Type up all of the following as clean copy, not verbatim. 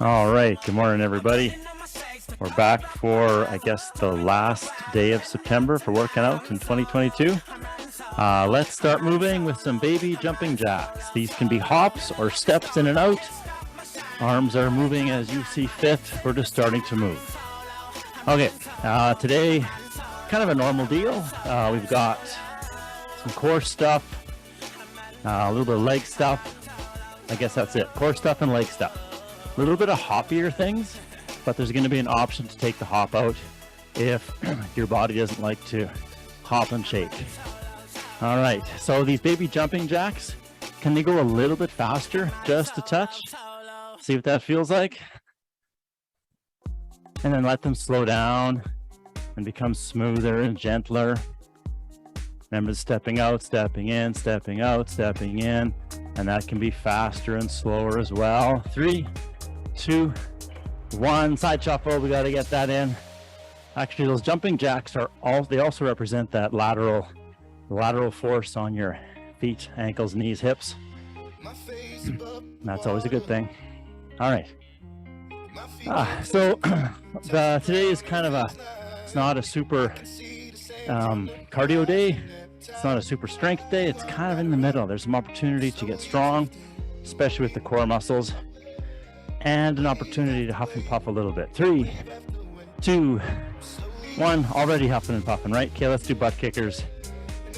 All right, good morning, everybody. We're back for, I guess, the last day of September for working out in 2022. Let's start moving with some baby jumping jacks. These can be hops or steps in and out. Arms are moving as you see fit. We're just starting to move. Okay, today, kind of a normal deal. We've got some core stuff, a little bit of leg stuff. I guess that's it, core stuff and leg stuff. A little bit of hoppier things, but there's going to be an option to take the hop out if your body doesn't like to hop and shake. All right, so these baby jumping jacks, can they go a little bit faster, just a touch? See what that feels like? And then let them slow down and become smoother and gentler. Remember stepping out, stepping in, stepping out, stepping in, and that can be faster and slower as well. 3, 2, 1, side shuffle, we got to get that in. Actually, those jumping jacks they also represent that lateral force on your feet, ankles, knees, hips. That's always a good thing. All right. So today is kind of it's not a super cardio day. It's not a super strength day. It's kind of in the middle. There's some opportunity to get strong, especially with the core muscles, and an opportunity to huff and puff a little bit. 3, 2, 1, already huffing and puffing, right? Okay, let's do butt kickers.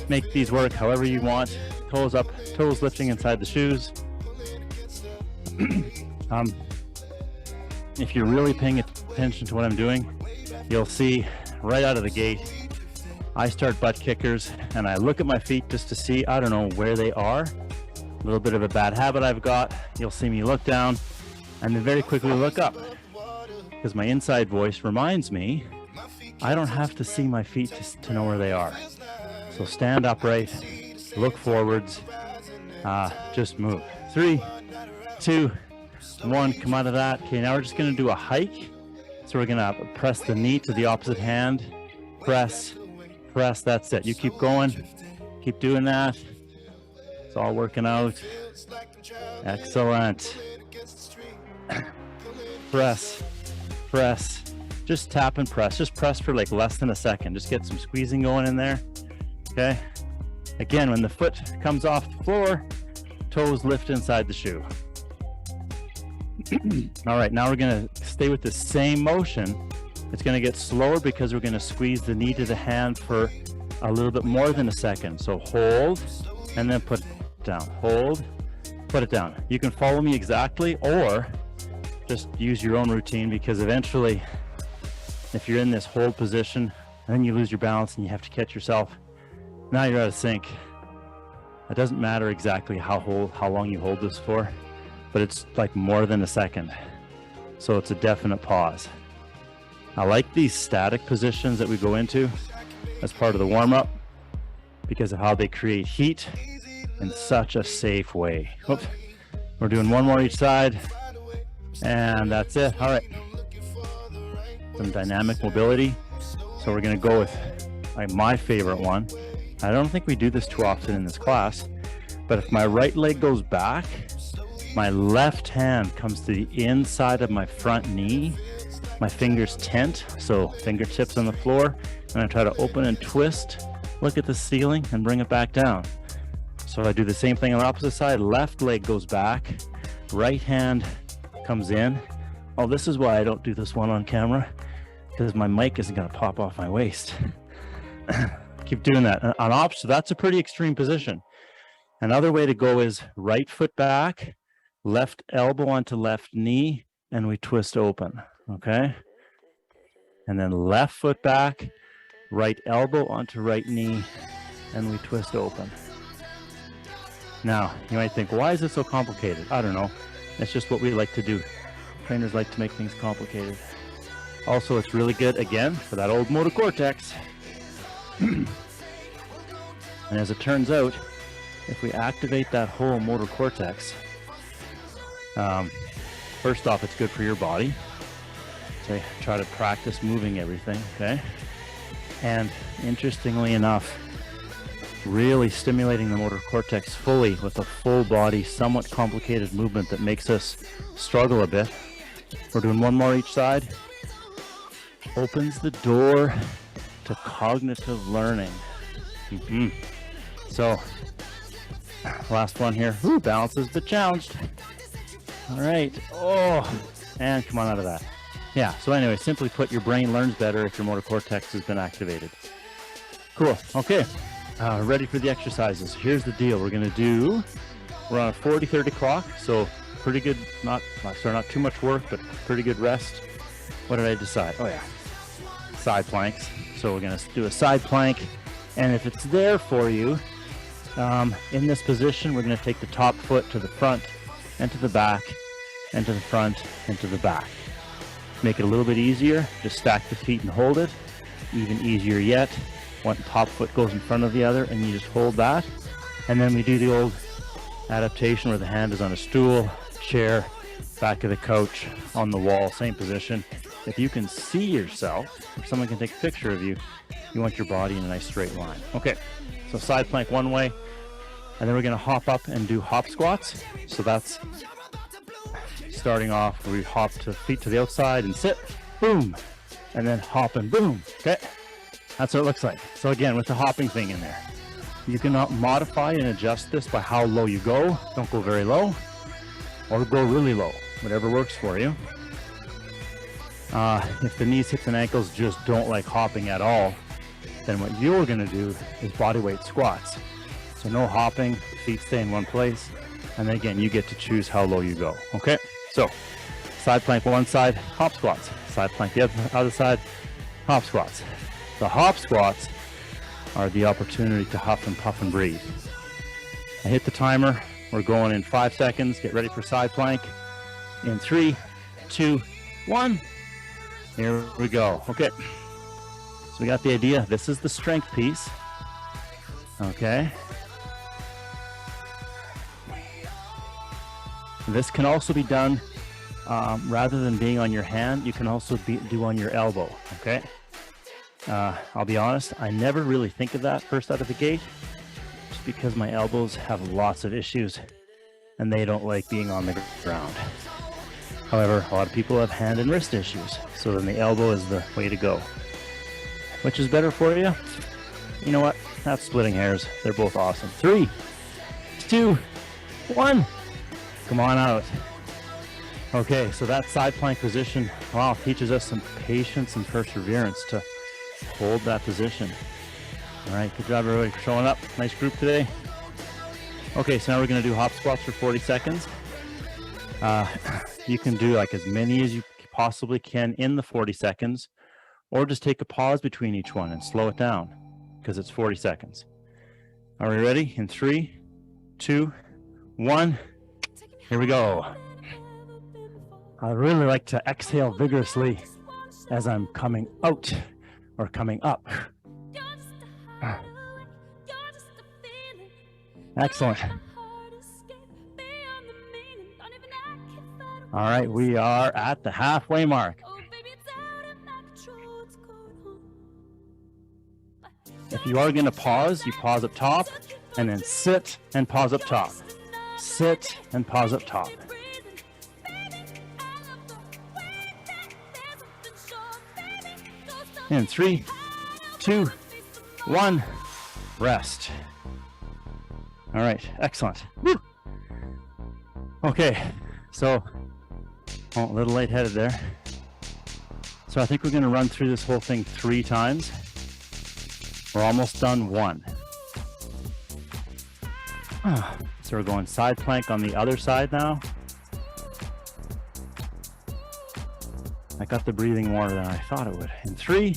Make these work however you want. Toes up, toes lifting inside the shoes. If you're really paying attention to what I'm doing, you'll see right out of the gate, I start butt kickers and I look at my feet just to see, I don't know where they are. A little bit of a bad habit I've got. You'll see me look down and then very quickly look up, because my inside voice reminds me I don't have to see my feet to know where they are. So stand upright, look forwards, just move. 3, 2, 1, come out of that. Okay, now we're just gonna do a hike. So we're gonna press the knee to the opposite hand, press, that's it. You keep going, keep doing that. It's all working out. Excellent. Press, just tap and press. Just press for like less than a second. Just get some squeezing going in there. Okay. Again, when the foot comes off the floor, toes lift inside the shoe. All right, now we're gonna stay with the same motion. It's gonna get slower because we're gonna squeeze the knee to the hand for a little bit more than a second. So hold, and then put it down. Hold, put it down. You can follow me exactly, or just use your own routine, because eventually, if you're in this hold position, and then you lose your balance and you have to catch yourself, now you're out of sync. It doesn't matter exactly how long you hold this for, but it's like more than a second. So it's a definite pause. I like these static positions that we go into as part of the warm-up because of how they create heat in such a safe way. Oops. We're doing one more each side, and that's it. All right. Some dynamic mobility. So we're gonna go with my favorite one. I don't think we do this too often in this class, but if my right leg goes back, my left hand comes to the inside of my front knee, my fingers tent, so fingertips on the floor, and I try to open and twist, look at the ceiling, and bring it back down. So I do the same thing on the opposite side. Left leg goes back, right hand comes in. Oh, this is why I don't do this one on camera, because my mic isn't gonna pop off my waist. Keep doing that. On opposite, that's a pretty extreme position. Another way to go is right foot back, left elbow onto left knee, and we twist open, okay? And then left foot back, right elbow onto right knee, and we twist open. Now, you might think, why is this so complicated? I don't know. It's just what we like to do. Trainers like to make things complicated. Also, it's really good, again, for that old motor cortex. And as it turns out, if we activate that whole motor cortex, first off, it's good for your body. So try to practice moving everything, okay? And interestingly enough, really stimulating the motor cortex fully with a full body, somewhat complicated movement that makes us struggle a bit, We're doing one more each side. Opens the door to cognitive learning. So, last one here. Ooh, balances but challenged. All right. Oh, and come on out of that. Yeah, so anyway, simply put, your brain learns better if your motor cortex has been activated. Cool. Okay. Ready for the exercises. Here's the deal. We're on a 40-30 clock, so pretty good, not too much work, but pretty good rest. What did I decide? Oh yeah, side planks. So we're gonna do a side plank, and if it's there for you, in this position, we're gonna take the top foot to the front and to the back and to the front and to the back. Make it a little bit easier, just stack the feet and hold it. Even easier yet, one top foot goes in front of the other and you just hold that. And then we do the old adaptation where the hand is on a stool, chair, back of the couch, on the wall, same position. If you can see yourself, if someone can take a picture of you, you want your body in a nice straight line. Okay, so side plank one way, and then we're gonna hop up and do hop squats. So that's starting off, we hop to feet to the outside and sit, boom, and then hop and boom, okay? That's what it looks like. So again, with the hopping thing in there, you can modify and adjust this by how low you go. Don't go very low, or go really low, whatever works for you. If the knees, hips, and ankles just don't like hopping at all, then what you're gonna do is body weight squats. So no hopping, feet stay in one place, and then again, you get to choose how low you go, okay? So, side plank one side, hop squats. Side plank the other side, hop squats. The hop squats are the opportunity to huff and puff and breathe. I hit the timer. We're going in 5 seconds. Get ready for side plank. In 3, 2, 1. Here we go. Okay. So we got the idea. This is the strength piece. Okay. This can also be done rather than being on your hand. You can also do on your elbow. Okay. I'll be honest, I never really think of that first out of the gate, just because my elbows have lots of issues and they don't like being on the ground. However, a lot of people have hand and wrist issues, so then the elbow is the way to go. Which is better for you? You know what? That's splitting hairs. They're both awesome. 3, 2, 1. Come on out. Okay, so that side plank position, wow, teaches us some patience and perseverance to hold that position. All right, good job everybody for showing up. Nice group today. Okay, so now we're gonna do hop squats for 40 seconds. You can do like as many as you possibly can in the 40 seconds, or just take a pause between each one and slow it down because it's 40 seconds. Are we ready? In 3, 2, 1, here we go. I really like to exhale vigorously as I'm coming out or coming up. Excellent. All right, we are at the halfway mark. If you are going to pause, you pause up top and then sit and pause up top. Sit and pause up top. In 3, 2, 1, rest. All right, excellent. Woo. Okay, so a little lightheaded there. So I think we're going to run through this whole thing 3 times. We're almost done 1. So we're going side plank on the other side now. I got the breathing more than I thought it would. In 3,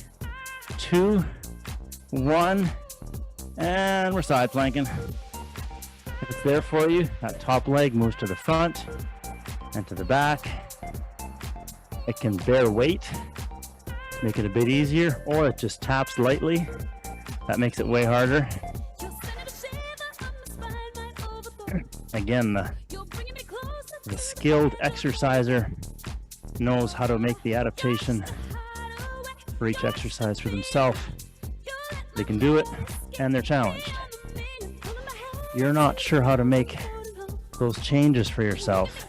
2, 1, and we're side planking. If it's there for you, that top leg moves to the front and to the back. It can bear weight, make it a bit easier, or it just taps lightly. That makes it way harder. Again, the skilled exerciser knows how to make the adaptation for each exercise for themselves. They can do it, and they're challenged. You're not sure how to make those changes for yourself.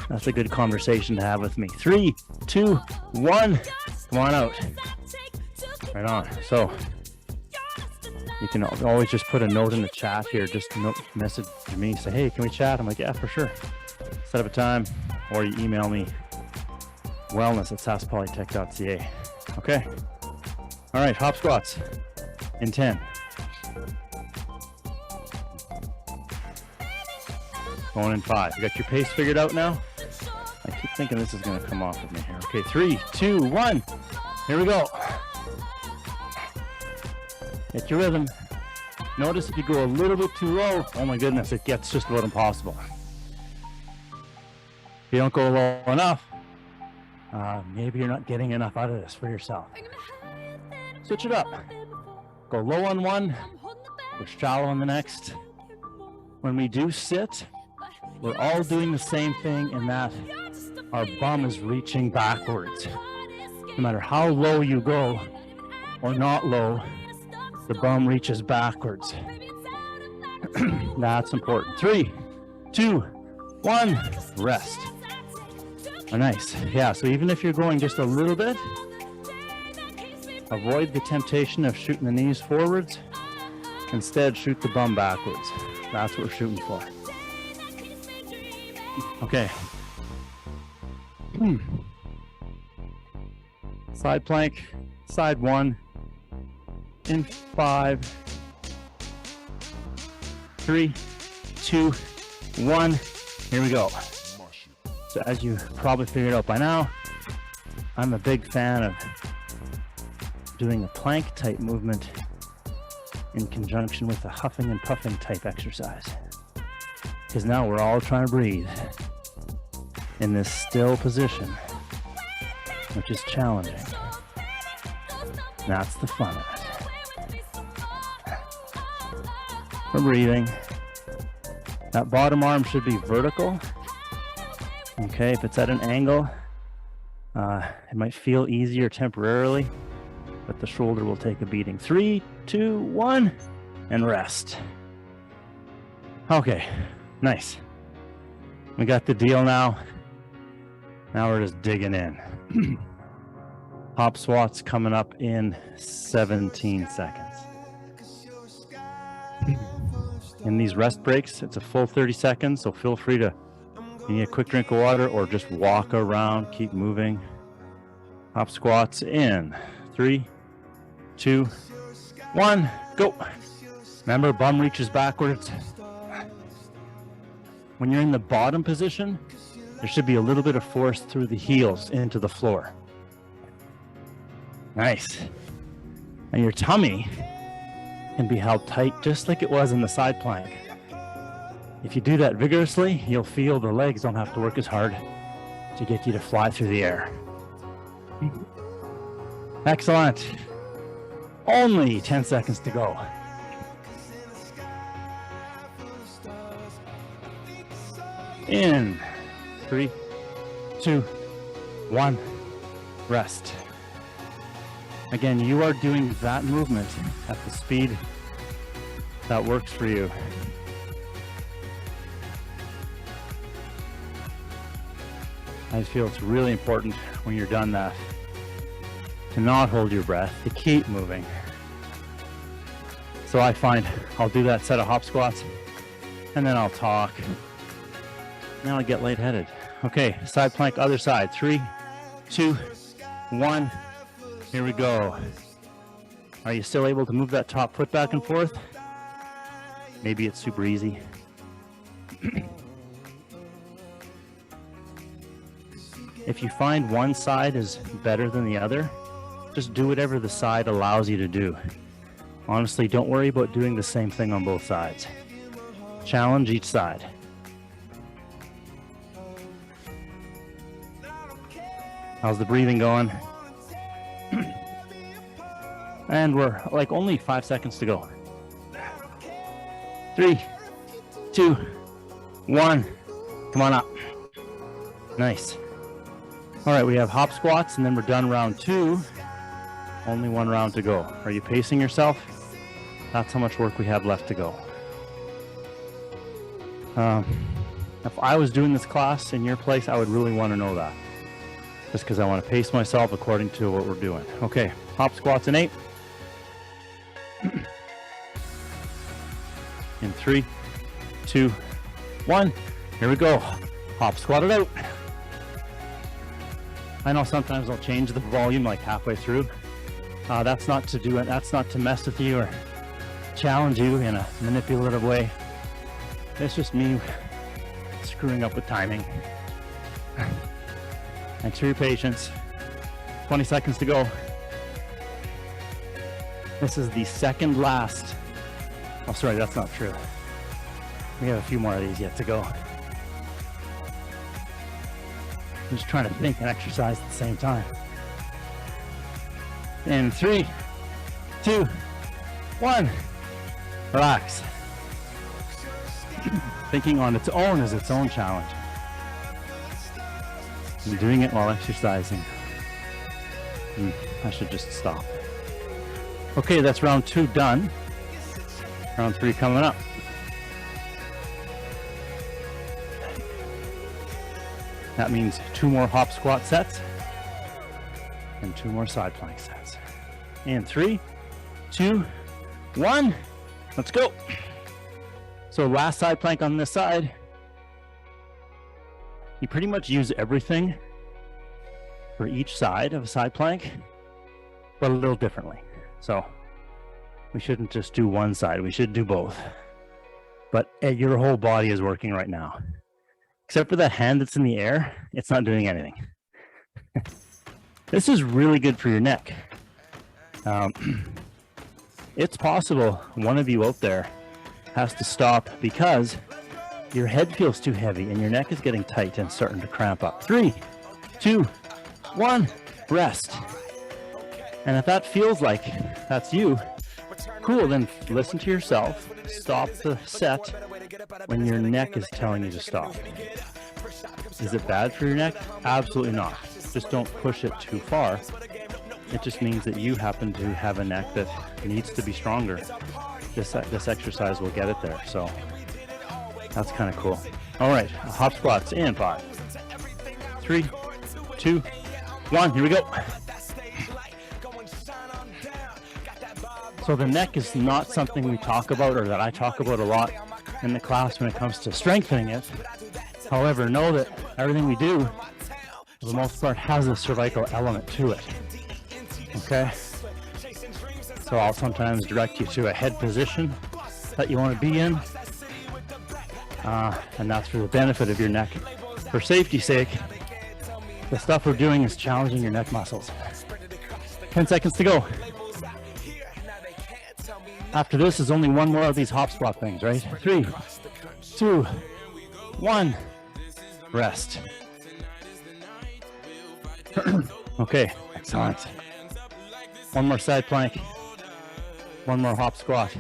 That's a good conversation to have with me. 3, 2, 1. Come on out. Right on. So you can always just put a note in the chat here. Just message me. Say, hey, can we chat? I'm like, yeah, for sure. Set up a time, or you email me wellness@saskpolytech.ca. Okay. All right, hop squats in 10. Going in 5. You got your pace figured out now? I keep thinking this is going to come off of me here. Okay, 3, 2, 1. Here we go. Hit your rhythm. Notice if you go a little bit too low, oh my goodness, it gets just about impossible. If you don't go low enough, maybe you're not getting enough out of this for yourself. Switch it up. Go low on one, go shallow on the next. When we do sit, we're all doing the same thing in that our bum is reaching backwards. No matter how low you go or not low, the bum reaches backwards. That's important. 3, 2, 1, rest. Oh, nice. Yeah, so even if you're going just a little bit, avoid the temptation of shooting the knees forwards. Instead, shoot the bum backwards. That's what we're shooting for. Okay. Side plank, side 1, in 5, 3, 2, 1. Here we go. So as you probably figured out by now, I'm a big fan of doing a plank type movement in conjunction with a huffing and puffing type exercise. Because now we're all trying to breathe in this still position, which is challenging. That's the fun of it. We're breathing. That bottom arm should be vertical. Okay, if it's at an angle, it might feel easier temporarily, but the shoulder will take a beating. 3, 2, 1, and rest. Okay, nice. We got the deal now. Now we're just digging in. Hop squats coming up in 17 seconds. In these rest breaks, it's a full 30 seconds, so feel free to you need a quick drink of water or just walk around, keep moving. Hop squats in 3, 2, 1, go. Remember, bum reaches backwards. When you're in the bottom position, there should be a little bit of force through the heels into the floor. Nice. And your tummy can be held tight just like it was in the side plank. If you do that vigorously, you'll feel the legs don't have to work as hard to get you to fly through the air. Excellent. Only 10 seconds to go. In 3, 2, 1, rest. Again, you are doing that movement at the speed that works for you. I feel it's really important when you're done that to not hold your breath, to keep moving. So I find I'll do that set of hop squats and then I'll talk. Now I get lightheaded. Okay, side plank, other side. 3, 2, 1. Here we go. Are you still able to move that top foot back and forth? Maybe it's super easy. If you find one side is better than the other, just do whatever the side allows you to do. Honestly, don't worry about doing the same thing on both sides. Challenge each side. How's the breathing going? And we're like only 5 seconds to go. 3, 2, 1. Come on up. Nice. All right, we have hop squats and then we're done round 2. Only 1 round to go. Are you pacing yourself? That's how much work we have left to go. If I was doing this class in your place, I would really want to know that. Just because I want to pace myself according to what we're doing. Okay, hop squats in 8. In 3, 2, 1. Here we go. Hop squat it out. I know sometimes I'll change the volume like halfway through. That's not to do it. That's not to mess with you or challenge you in a manipulative way. It's just me screwing up with timing. Thanks for your patience. 20 seconds to go. This is the second last. Oh, sorry, that's not true. We have a few more of these yet to go. I'm just trying to think and exercise at the same time. In 3, 2, 1. Relax. Thinking on its own is its own challenge. And doing it while exercising. I should just stop. Okay, that's round 2 done. Round 3 coming up. That means 2 more hop squat sets and 2 more side plank sets. And 3, 2, 1. Let's go. So last side plank on this side. You pretty much use everything for each side of a side plank, but a little differently. So we shouldn't just do one side, we should do both. But your whole body is working right now. Except for that hand that's in the air, it's not doing anything. This is really good for your neck. It's possible one of you out there has to stop because your head feels too heavy and your neck is getting tight and starting to cramp up. 3, 2, 1, rest. And if that feels like that's you, cool, then listen to yourself. Stop the set when your neck is telling you to stop. Is it bad for your neck? Absolutely not. Just don't push it too far. It just means that you happen to have a neck that needs to be stronger. This exercise will get it there. So that's kind of cool. All right, hop squats in 5, 3, 2, 1. Here we go. So the neck is not something we talk about or that I talk about a lot in the class when it comes to strengthening it. However, know that everything we do, for the most part, has a cervical element to it. Okay? So I'll sometimes direct you to a head position that you want to be in. And that's for the benefit of your neck. For safety's sake, the stuff we're doing is challenging your neck muscles. 10 seconds to go. After this is only 1 more of these hop squat things, right? 3, 2, 1. Rest. Okay, excellent. 1 more side plank. 1 more hop squat.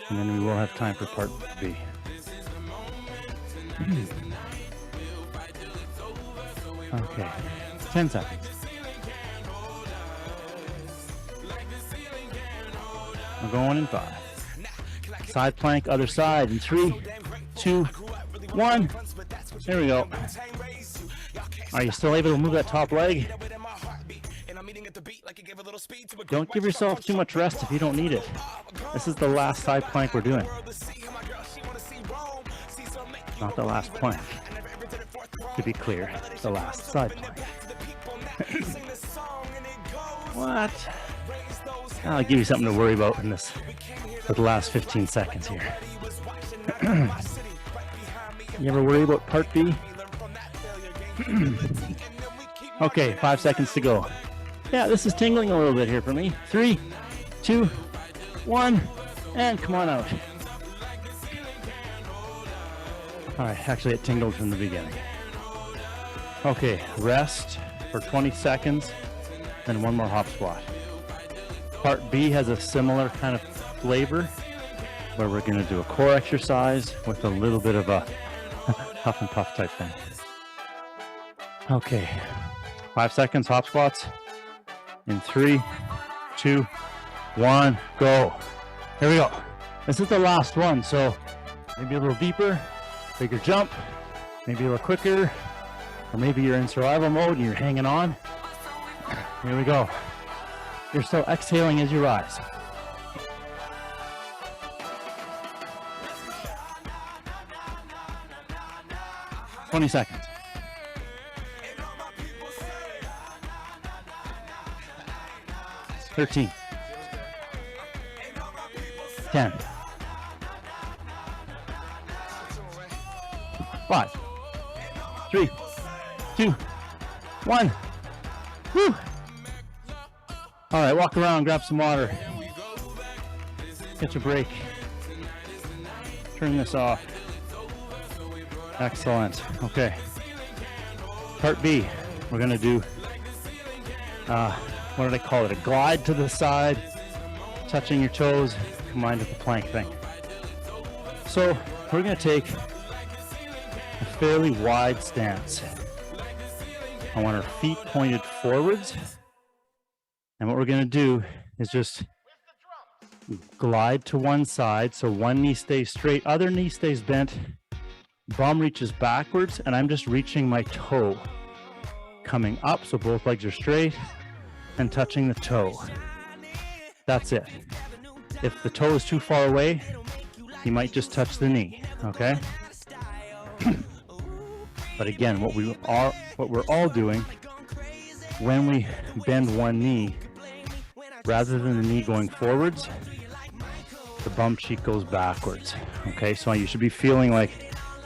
And then we will have time for part B. Okay, 10 seconds. We're going in 5. Side plank, other side in 3, 2, 1. There we go. Are you still able to move that top leg? Don't give yourself too much rest if you don't need it. This is the last side plank we're doing. Not the last plank. To be clear, the last side plank. What? I'll give you something to worry about in this for the last 15 seconds here. You ever worry about part B? Okay, 5 seconds to go. Yeah, this is tingling a little bit here for me. 3, 2, 1, and come on out. All right, actually it tingled from the beginning. Okay, rest for 20 seconds, then 1 more hop squat. Part B has a similar kind of flavor where we're going to do a core exercise with a little bit of a huff and puff type thing. Okay, 5 seconds, hop squats. In 3, 2, 1, go. Here we go. This is the last one, so maybe a little deeper, bigger jump, maybe a little quicker, or maybe you're in survival mode and you're hanging on. Here we go. You're still exhaling as you rise. "20 seconds. 13. 10. 5. 3. 2. 1. Woo! All right, walk around, grab some water. Catch a break. Turn this off. Excellent. Okay. Part B. We're going to do, what did I call it? A glide to the side, touching your toes, combined with the plank thing. So we're going to take a fairly wide stance. I want our feet pointed forwards. And what we're going to do is just glide to one side. So one knee stays straight, other knee stays bent. Bum reaches backwards, and I'm just reaching my toe. Coming up, so both legs are straight, and touching the toe. That's it. If the toe is too far away, you might just touch the knee, okay? But again, what we're all doing when we bend one knee, rather than the knee going forwards, the bum cheek goes backwards, okay? So you should be feeling like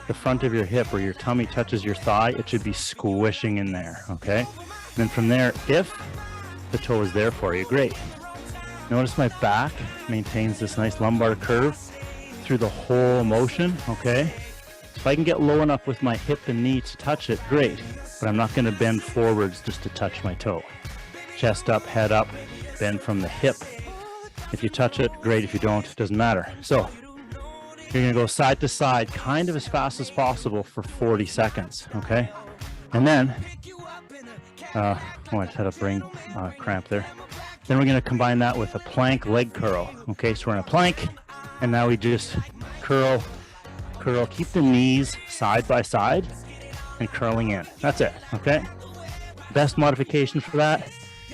the front of your hip or your tummy touches your thigh. It should be squishing in there, okay? And then from there, if the toe is there for you, great. Notice my back maintains this nice lumbar curve through the whole motion, okay? If I can get low enough with my hip and knee to touch it, great. But I'm not going to bend forwards just to touch my toe. Chest up, head up, bend from the hip. If you touch it, great. If you don't, it doesn't matter. So you're going to go side to side kind of as fast as possible for 40 seconds, okay? And then, I just had a brain cramp there. Then we're going to combine that with a plank leg curl, okay? So we're in a plank, and now we just curl, keep the knees side by side and curling in. That's it, okay? Best modification for that,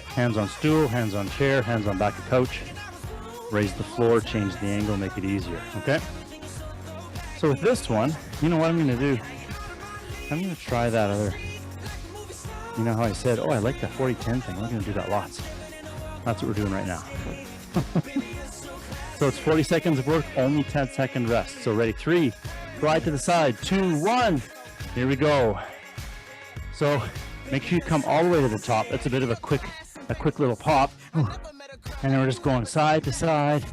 hands on stool, hands on chair, hands on back of couch. Raise the floor, change the angle, make it easier, okay? So with this one, you know what I'm going to do? I'm going to try that other, you know how I said, oh, I like that 40-10 thing. We're going to do that lots. That's what we're doing right now. So it's 40 seconds of work, only 10-second rest. So ready, 3, glide to the side, 2, 1. Here we go. So make sure you come all the way to the top. That's a bit of a quick little pop. And then we're just going side to side.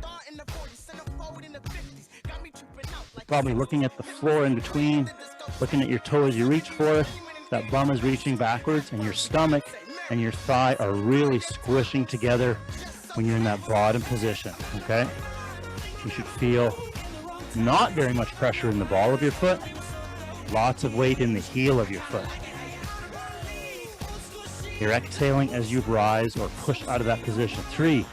Probably looking at the floor in between, looking at your toe as you reach for it. That bum is reaching backwards, and your stomach and your thigh are really squishing together when you're in that bottom position, okay? You should feel not very much pressure in the ball of your foot, lots of weight in the heel of your foot. You're exhaling as you rise or push out of that position. 3,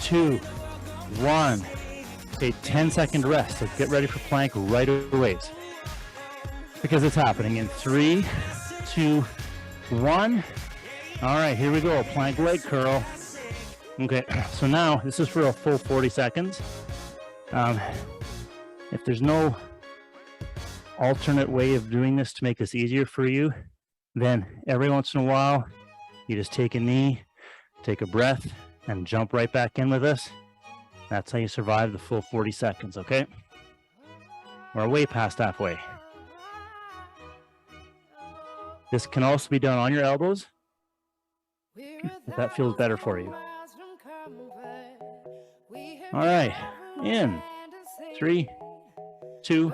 2, 1. Okay, 10-second rest. So get ready for plank right away. Because it's happening in 3, 2, 1. All right, here we go. Plank leg curl. Okay, so now this is for a full 40 seconds. If there's no alternate way of doing this to make this easier for you, then every once in a while, you just take a knee, take a breath, and jump right back in with us. That's how you survive the full 40 seconds, okay? We're way past halfway. This can also be done on your elbows, if that feels better for you. All right, in 3, 2,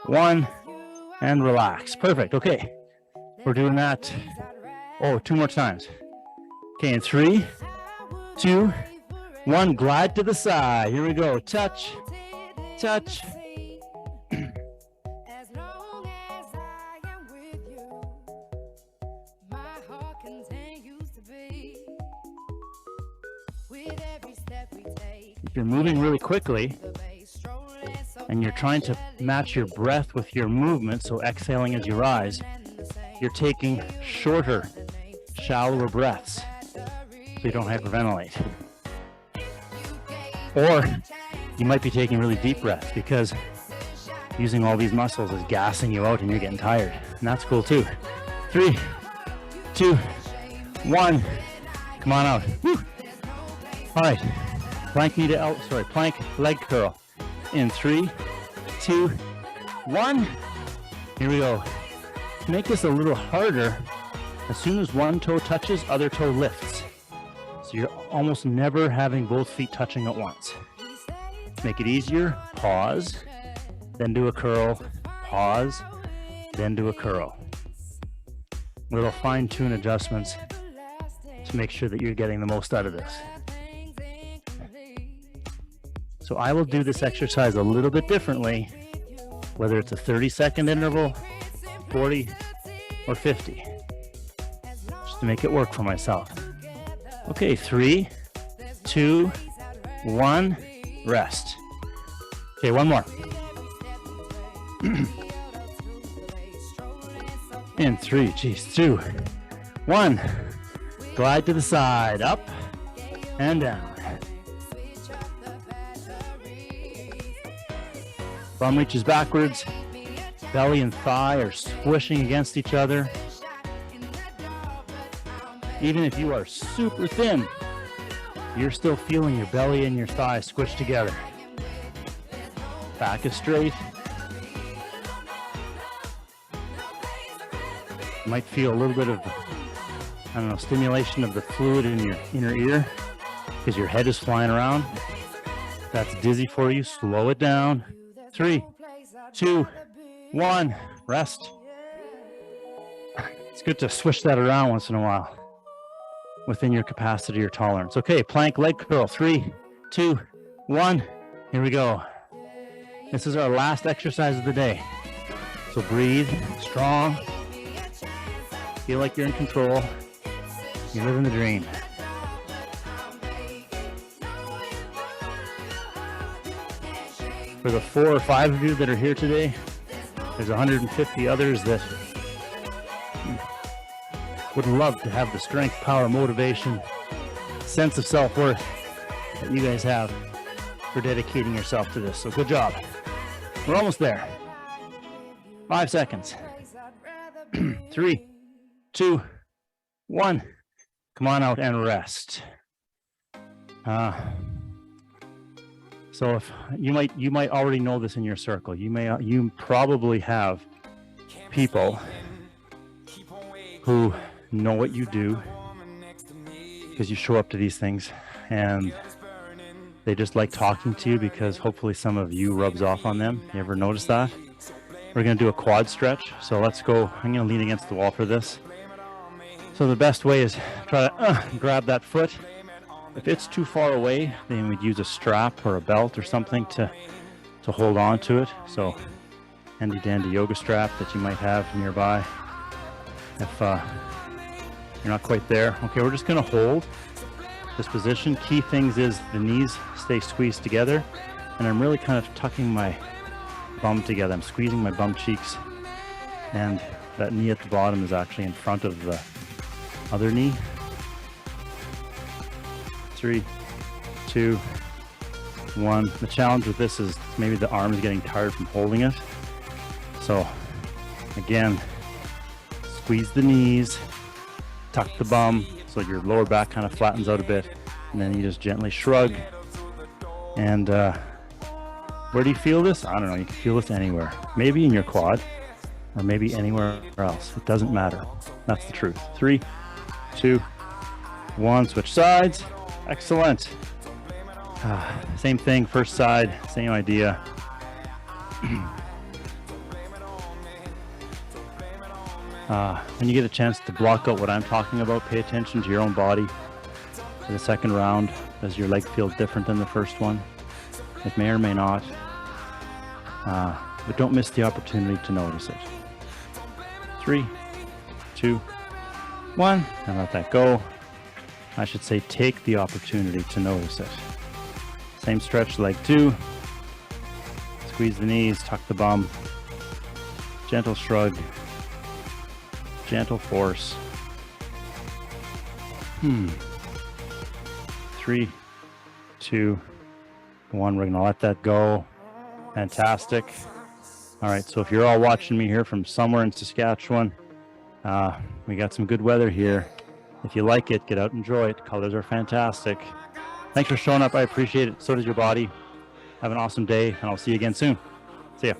1, and relax. Perfect, okay. We're doing that, 2 more times. Okay, in 3, 2, 1, glide to the side. Here we go, touch, touch. If you're moving really quickly and you're trying to match your breath with your movement, so exhaling as you rise, you're taking shorter, shallower breaths so you don't hyperventilate. Or you might be taking really deep breaths because using all these muscles is gassing you out and you're getting tired. And that's cool too. 3, 2, 1. Come on out. Woo. All right. Plank plank leg curl. In 3, 2, 1. Here we go. To make this a little harder, as soon as one toe touches, other toe lifts. So you're almost never having both feet touching at once. To make it easier, pause, then do a curl, pause, then do a curl. Little fine-tune adjustments to make sure that you're getting the most out of this. So I will do this exercise a little bit differently, whether it's a 30-second interval, 40, or 50, just to make it work for myself. Okay, 3, 2, 1, rest. Okay, one more. In 3, 2, 1. Glide to the side, up and down. Bum reaches backwards, belly and thigh are squishing against each other. Even if you are super thin, you're still feeling your belly and your thigh squish together. Back is straight. You might feel a little bit of, stimulation of the fluid in your inner ear because your head is flying around. If that's dizzy for you, slow it down. 3, 2, 1, rest. It's good to swish that around once in a while within your capacity or tolerance. Okay, plank leg curl. 3, 2, 1. Here we go. This is our last exercise of the day. So breathe, strong. Feel like you're in control. You're living the dream. For the 4 or 5 of you that are here today, there's 150 others that would love to have the strength, power, motivation, sense of self-worth that you guys have for dedicating yourself to this. So good job. We're almost there. 5 seconds. 3, 2, 1. Come on out and rest. So if you might already know this in your circle. You probably have people who know what you do because you show up to these things and they just like talking to you because hopefully some of you rubs off on them. You ever notice that? We're going to do a quad stretch. So let's go. I'm going to lean against the wall for this. So the best way is try to grab that foot. If it's too far away, then we'd use a strap or a belt or something to hold on to it. So handy dandy yoga strap that you might have nearby. If you're not quite there. Okay, we're just going to hold this position. Key things is the knees stay squeezed together, and I'm really kind of tucking my bum together. I'm squeezing my bum cheeks, and that knee at the bottom is actually in front of the other knee. 3, 2, 1. The challenge with this is maybe the arm is getting tired from holding it. So again, squeeze the knees, tuck the bum so your lower back kind of flattens out a bit, and then you just gently shrug. And where do you feel this? I don't know. You can feel this anywhere. Maybe in your quad, or maybe anywhere else. It doesn't matter. That's the truth. 3, 2, 1. Switch sides. Excellent. Same thing, first side, same idea. When you get a chance to block out what I'm talking about, pay attention to your own body for the second round. Does your leg feel different than the first one? It may or may not. But don't miss the opportunity to notice it. 3, 2, 1, and let that go. I should say take the opportunity to notice it. Same stretch, leg 2. Squeeze the knees, tuck the bum. Gentle shrug. Gentle force. 3, 2, 1. We're gonna let that go. Fantastic. All right, so if you're all watching me here from somewhere in Saskatchewan, we got some good weather here. If you like it, get out and enjoy it. Colors are fantastic. Thanks for showing up. I appreciate it. So does your body. Have an awesome day, and I'll see you again soon. See ya.